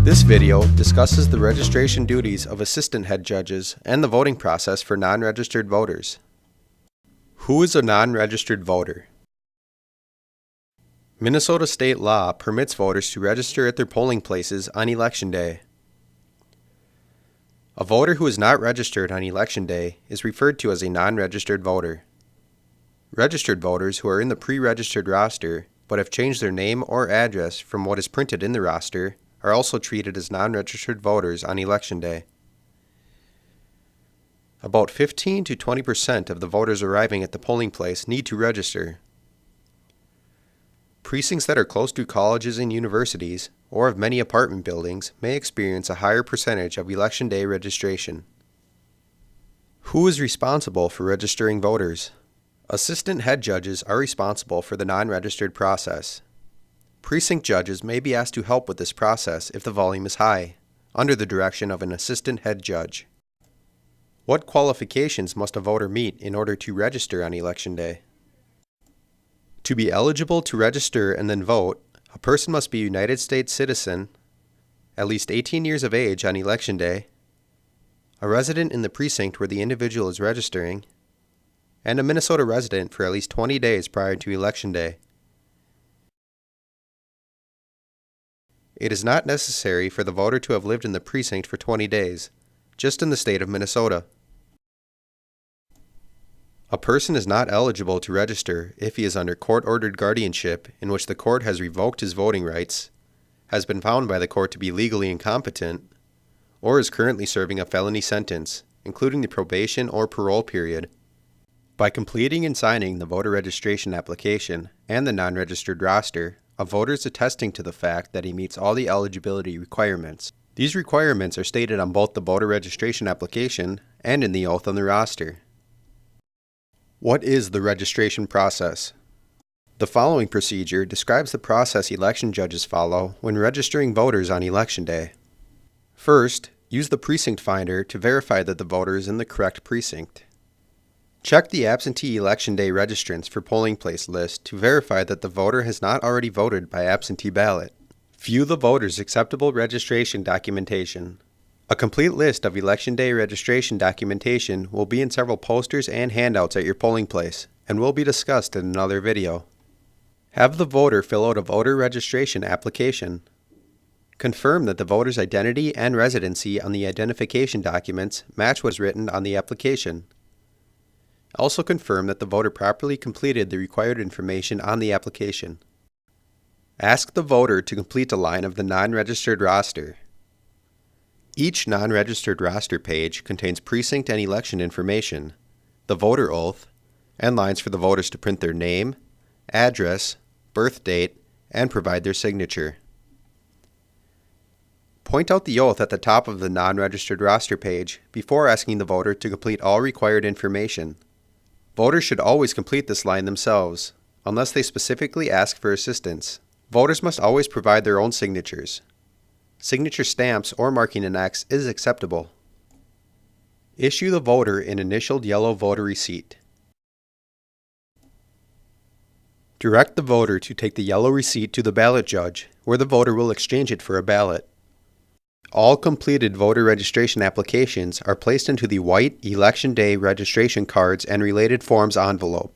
This video discusses the registration duties of assistant head judges and the voting process for non-registered voters. Who is a non-registered voter? Minnesota state law permits voters to register at their polling places on Election Day. A voter who is not registered on Election Day is referred to as a non-registered voter. Registered voters who are in the pre-registered roster but have changed their name or address from what is printed in the roster are also treated as non-registered voters on Election Day. About 15 to 20% of the voters arriving at the polling place need to register. Precincts that are close to colleges and universities, or of many apartment buildings, may experience a higher percentage of Election Day registration. Who is responsible for registering voters? Assistant head judges are responsible for the non-registered process. Precinct judges may be asked to help with this process if the volume is high, under the direction of an assistant head judge. What qualifications must a voter meet in order to register on Election Day? To be eligible to register and then vote, a person must be a United States citizen, at least 18 years of age on Election Day, a resident in the precinct where the individual is registering, and a Minnesota resident for at least 20 days prior to Election Day. It is not necessary for the voter to have lived in the precinct for 20 days, just in the state of Minnesota. A person is not eligible to register if he is under court-ordered guardianship in which the court has revoked his voting rights, has been found by the court to be legally incompetent, or is currently serving a felony sentence, including the probation or parole period. By completing and signing the voter registration application and the non-registered roster, a voter is attesting to the fact that he meets all the eligibility requirements. These requirements are stated on both the voter registration application and in the oath on the roster. What is the registration process? The following procedure describes the process election judges follow when registering voters on Election Day. First, use the precinct finder to verify that the voter is in the correct precinct. Check the absentee Election Day registrants for polling place list to verify that the voter has not already voted by absentee ballot. View the voter's acceptable registration documentation. A complete list of Election Day registration documentation will be in several posters and handouts at your polling place and will be discussed in another video. Have the voter fill out a voter registration application. Confirm that the voter's identity and residency on the identification documents match what is written on the application. Also confirm that the voter properly completed the required information on the application. Ask the voter to complete a line of the non-registered roster. Each non-registered roster page contains precinct and election information, the voter oath, and lines for the voters to print their name, address, birth date, and provide their signature. Point out the oath at the top of the non-registered roster page before asking the voter to complete all required information. Voters should always complete this line themselves, unless they specifically ask for assistance. Voters must always provide their own signatures. Signature stamps or marking an X is acceptable. Issue the voter an initialed yellow voter receipt. Direct the voter to take the yellow receipt to the ballot judge, where the voter will exchange it for a ballot. All completed voter registration applications are placed into the white Election Day registration cards and related forms envelope.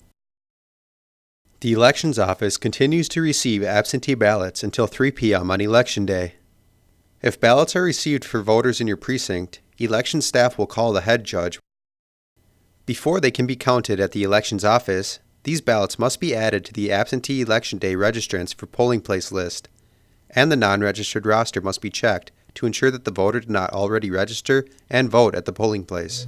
The Elections Office continues to receive absentee ballots until 3 p.m. on Election Day. If ballots are received for voters in your precinct, election staff will call the head judge. Before they can be counted at the Elections Office, these ballots must be added to the absentee Election Day registrants for polling place list, and the non-registered roster must be checked to ensure that the voter did not already register and vote at the polling place.